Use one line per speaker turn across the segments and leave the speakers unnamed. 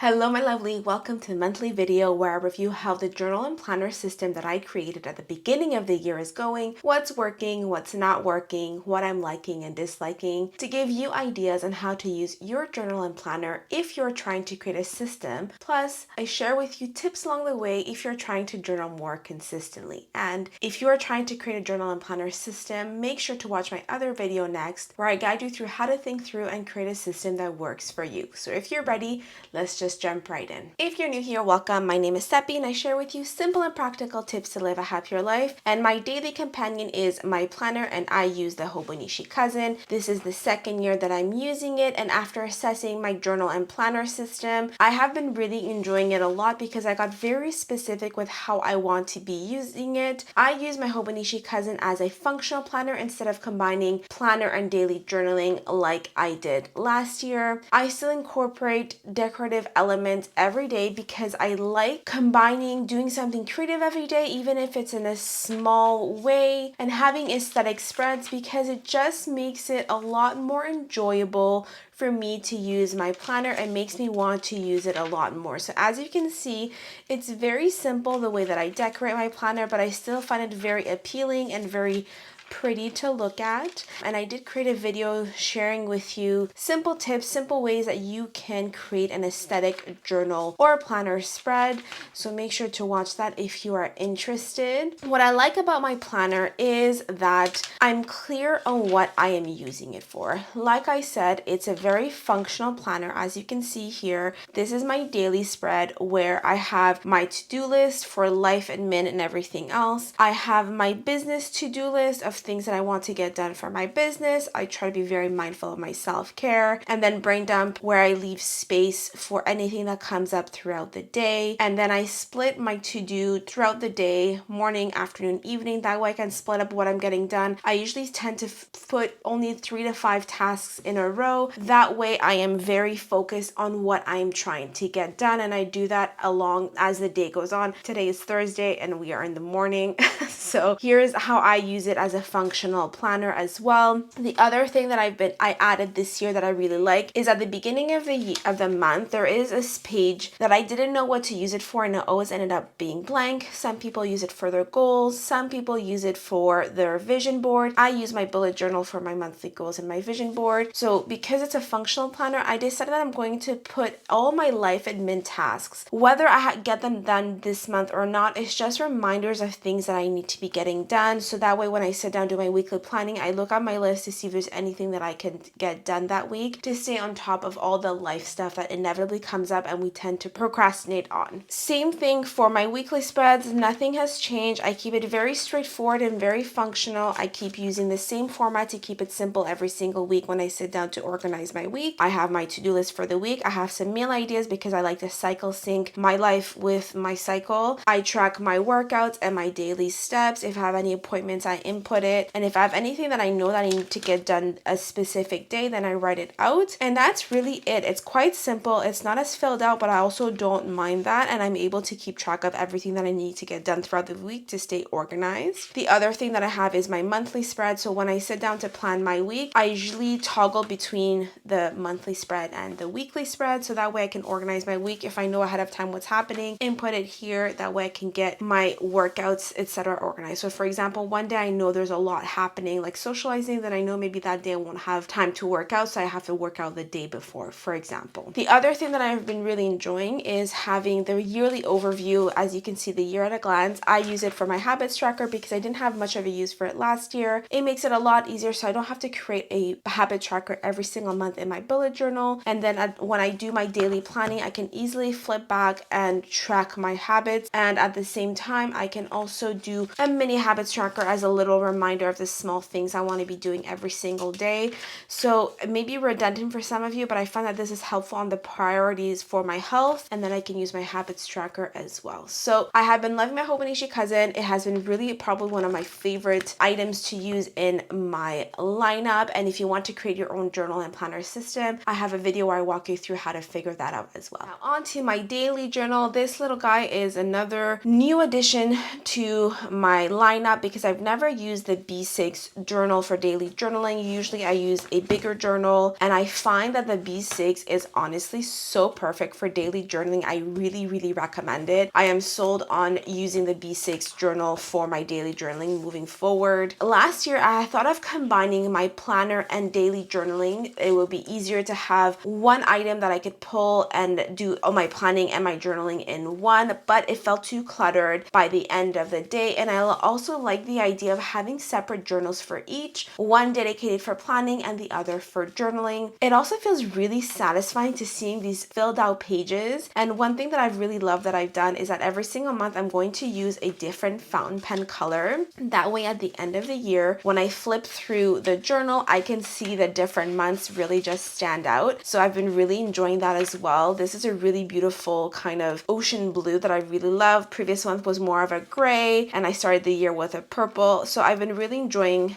Hello my lovely, welcome to the monthly video where I review how the journal and planner system that I created at the beginning of the year is going, what's working, what's not working, what I'm liking and disliking, to give you ideas on how to use your journal and planner if you're trying to create a system. Plus, I share with you tips along the way if you're trying to journal more consistently. And if you are trying to create a journal and planner system, make sure to watch my other video next where I guide you through how to think through and create a system that works for you. So if you're ready, let's just jump right in. If you're new here, welcome. My name is Seppi and I share with you simple and practical tips to live a happier life. And my daily companion is my planner and I use the Hobonichi Cousin. This is the second year that I'm using it, and after assessing my journal and planner system, I have been really enjoying it a lot because I got very specific with how I want to be using it. I use my Hobonichi Cousin as a functional planner instead of combining planner and daily journaling like I did last year. I still incorporate decorative elements every day because I like combining doing something creative every day, even if it's in a small way, and having aesthetic spreads because it just makes it a lot more enjoyable for me to use my planner and makes me want to use it a lot more. So as you can see, it's very simple the way that I decorate my planner, but I still find it very appealing and very pretty to look at. And I did create a video sharing with you simple tips, simple ways that you can create an aesthetic journal or planner spread. So make sure to watch that if you are interested. What I like about my planner is that I'm clear on what I am using it for. Like I said, it's a very functional planner. As you can see here, this is my daily spread where I have my to-do list for life, admin, and everything else. I have my business to-do list of things that I want to get done for my business. I try to be very mindful of my self-care, and then brain dump where I leave space for anything that comes up throughout the day. And then I split my to-do throughout the day, morning, afternoon, evening. That way I can split up what I'm getting done. I usually tend to put only 3 to 5 tasks in a row. That way I am very focused on what I'm trying to get done, and I do that along as the day goes on. Today is Thursday and we are in the morning. So here's how I use it as a functional planner as well. The other thing that I added this year that I really like is at the beginning of the month, there is a page that I didn't know what to use it for and it always ended up being blank. Some people use it for their goals, some people use it for their vision board. I use my bullet journal for my monthly goals and my vision board. So because it's a functional planner, I decided that I'm going to put all my life admin tasks, whether I get them done this month or not, it's just reminders of things that I need to be getting done. So that way when I sit down do my weekly planning, I look at my list to see if there's anything that I can get done that week to stay on top of all the life stuff that inevitably comes up and we tend to procrastinate on. Same thing for my weekly spreads. Nothing has changed. I keep it very straightforward and very functional. I keep using the same format to keep it simple every single week when I sit down to organize my week. I have my to-do list for the week. I have some meal ideas because I like to cycle sync my life with my cycle. I track my workouts and my daily steps. If I have any appointments, I input it. And if I have anything that I know that I need to get done a specific day, then I write it out. And that's really it. It's quite simple. It's not as filled out, but I also don't mind that. And I'm able to keep track of everything that I need to get done throughout the week to stay organized. The other thing that I have is my monthly spread. So when I sit down to plan my week, I usually toggle between the monthly spread and the weekly spread. So that way I can organize my week. If I know ahead of time what's happening, input it here. That way I can get my workouts, etc. organized. So for example, one day I know there's a lot happening like socializing, then I know maybe that day I won't have time to work out, so I have to work out the day before, for example. The other thing that I've been really enjoying is having the yearly overview. As you can see, the year at a glance. I use it for my habits tracker because I didn't have much of a use for it last year. It makes it a lot easier so I don't have to create a habit tracker every single month in my bullet journal. And then when I do my daily planning, I can easily flip back and track my habits, and at the same time I can also do a mini habits tracker as a little reminder of the small things I want to be doing every single day. So it may be redundant for some of you, but I find that this is helpful on the priorities for my health, and then I can use my habits tracker as well. So I have been loving my Hobonichi Cousin. It has been really probably one of my favorite items to use in my lineup. And if you want to create your own journal and planner system, I have a video where I walk you through how to figure that out as well. Now on to my daily journal. This little guy is another new addition to my lineup because I've never used the B6 journal for daily journaling. Usually I use a bigger journal, and I find that the B6 is honestly so perfect for daily journaling. I really recommend it. I am sold on using the B6 journal for my daily journaling moving forward. Last year, I thought of combining my planner and daily journaling. It would be easier to have one item that I could pull and do all my planning and my journaling in one, but it felt too cluttered by the end of the day. And I also like the idea of having separate journals for each, one dedicated for planning and the other for journaling. It also feels really satisfying to seeing these filled out pages. And one thing that I've really loved that I've done is that every single month I'm going to use a different fountain pen color. That way at the end of the year, when I flip through the journal, I can see the different months really just stand out. So I've been really enjoying that as well. This is a really beautiful kind of ocean blue that I really love. Previous month was more of a gray, and I started the year with a purple. So I've been really enjoying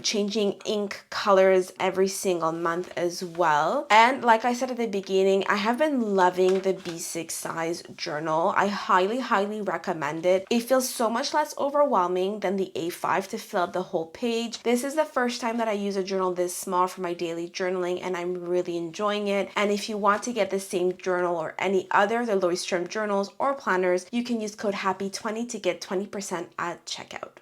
changing ink colors every single month as well. And like I said at the beginning, I have been loving the B6 size journal. I highly recommend it. It feels so much less overwhelming than the A5 to fill out the whole page. This is the first time that I use a journal this small for my daily journaling, and I'm really enjoying it. And if you want to get the same journal or any other the Leuchtturm journals or planners, you can use code HAPPY20 to get 20% at checkout.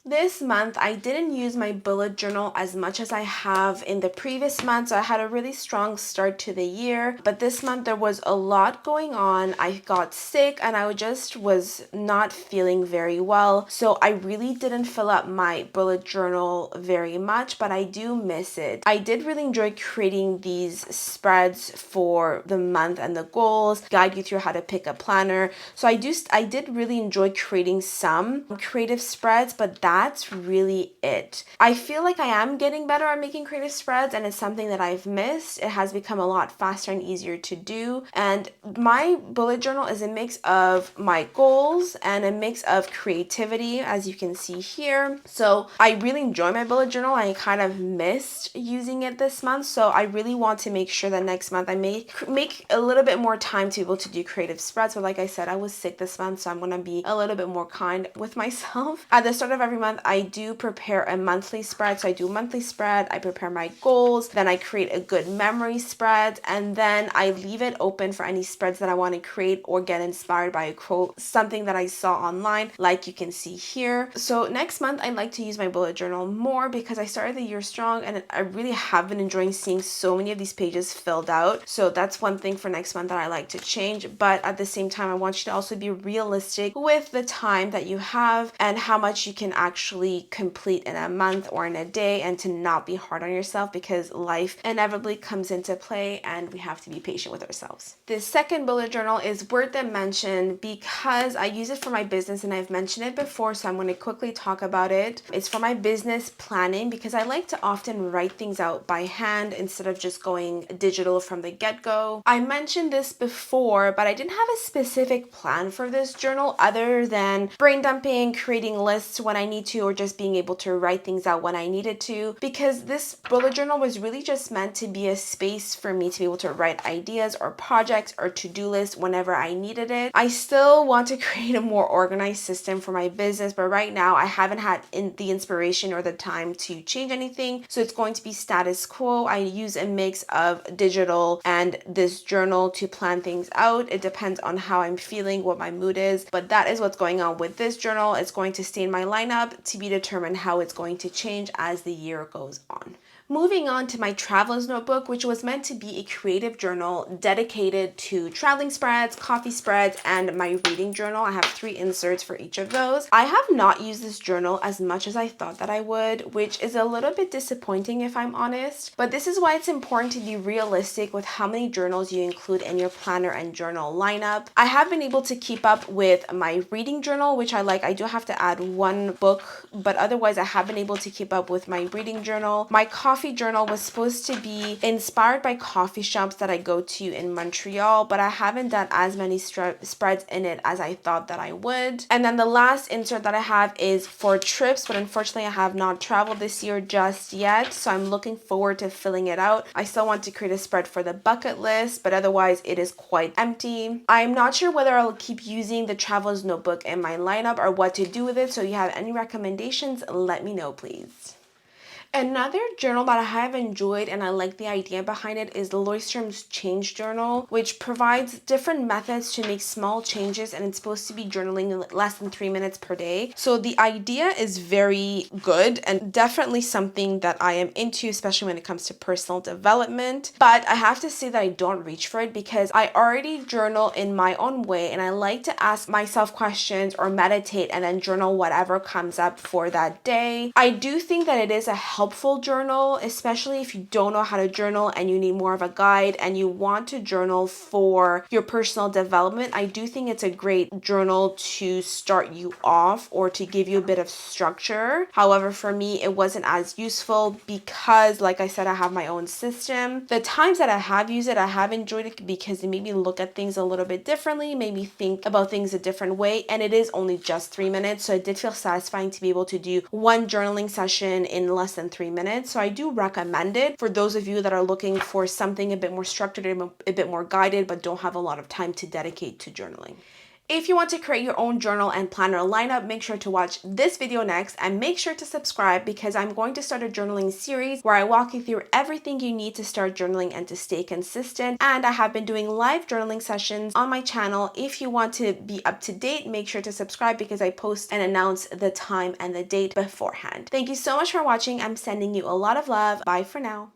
This month, I didn't use my bullet journal as much as I have in the previous month, so I had a really strong start to the year. But this month, there was a lot going on. I got sick and I just was not feeling very well. So I really didn't fill up my bullet journal very much, but I do miss it. I did really enjoy creating these spreads for the month and the goals, guide you through how to pick a planner. So I did really enjoy creating some creative spreads, but that's really it. I feel like I am getting better at making creative spreads, and it's something that I've missed. It has become a lot faster and easier to do. And my bullet journal is a mix of my goals and a mix of creativity, as you can see here. So I really enjoy my bullet journal. I kind of missed using it this month. So I really want to make sure that next month I make a little bit more time to be able to do creative spreads. But like I said, I was sick this month, so I'm going to be a little bit more kind with myself. At the start of every month, I do prepare a monthly spread. So I do a monthly spread, I prepare my goals, then I create a good memory spread, and then I leave it open for any spreads that I want to create or get inspired by a quote, something that I saw online, like you can see here. So next month, I'd like to use my bullet journal more because I started the year strong, and I really have been enjoying seeing so many of these pages filled out. So that's one thing for next month that I like to change. But at the same time, I want you to also be realistic with the time that you have and how much you can actually complete in a month or in a day, and to not be hard on yourself because life inevitably comes into play and we have to be patient with ourselves. The second bullet journal is worth a mention because I use it for my business and I've mentioned it before, so I'm going to quickly talk about it. It's for my business planning because I like to often write things out by hand instead of just going digital from the get-go. I mentioned this before, but I didn't have a specific plan for this journal other than brain dumping, creating lists when I need to, or just being able to write things out when I needed to, because this bullet journal was really just meant to be a space for me to be able to write ideas or projects or to-do lists whenever I needed it. I still want to create a more organized system for my business, but right now I haven't had the inspiration or the time to change anything, so it's going to be status quo. I use a mix of digital and this journal to plan things out. It depends on how I'm feeling, what my mood is, but that is what's going on with this journal. It's going to stay in my lineup to be determined how it's going to change as the year goes on. Moving on to my traveler's notebook, which was meant to be a creative journal dedicated to traveling spreads, coffee spreads, and my reading journal. I have 3 inserts for each of those. I have not used this journal as much as I thought that I would, which is a little bit disappointing if I'm honest. But this is why it's important to be realistic with how many journals you include in your planner and journal lineup. I have been able to keep up with my reading journal, which I like. I do have to add 1 book, but otherwise I have been able to keep up with my reading journal. My coffee coffee journal was supposed to be inspired by coffee shops that I go to in Montreal, but I haven't done as many spreads in it as I thought that I would. And then the last insert that I have is for trips, but unfortunately I have not traveled this year just yet, so I'm looking forward to filling it out. I still want to create a spread for the bucket list, but otherwise it is quite empty. I'm not sure whether I'll keep using the traveler's notebook in my lineup or what to do with it, so if you have any recommendations, let me know please. Another journal that I have enjoyed and I like the idea behind it is the Leuchtturm's Change Journal, which provides different methods to make small changes, and it's supposed to be journaling in less than 3 minutes per day. So the idea is very good and definitely something that I am into, especially when it comes to personal development. But I have to say that I don't reach for it because I already journal in my own way, and I like to ask myself questions or meditate and then journal whatever comes up for that day. I do think that it is a helpful journal, especially if you don't know how to journal and you need more of a guide and you want to journal for your personal development. I do think it's a great journal to start you off or to give you a bit of structure. However, for me, it wasn't as useful because, like I said, I have my own system. The times that I have used it, I have enjoyed it because it made me look at things a little bit differently, made me think about things a different way, and it is only just 3 minutes, so it did feel satisfying to be able to do one journaling session in less than 3 minutes. So I do recommend it for those of you that are looking for something a bit more structured, a bit more guided, but don't have a lot of time to dedicate to journaling. If you want to create your own journal and planner lineup, make sure to watch this video next and make sure to subscribe because I'm going to start a journaling series where I walk you through everything you need to start journaling and to stay consistent. And I have been doing live journaling sessions on my channel. If you want to be up to date, make sure to subscribe because I post and announce the time and the date beforehand. Thank you so much for watching. I'm sending you a lot of love. Bye for now.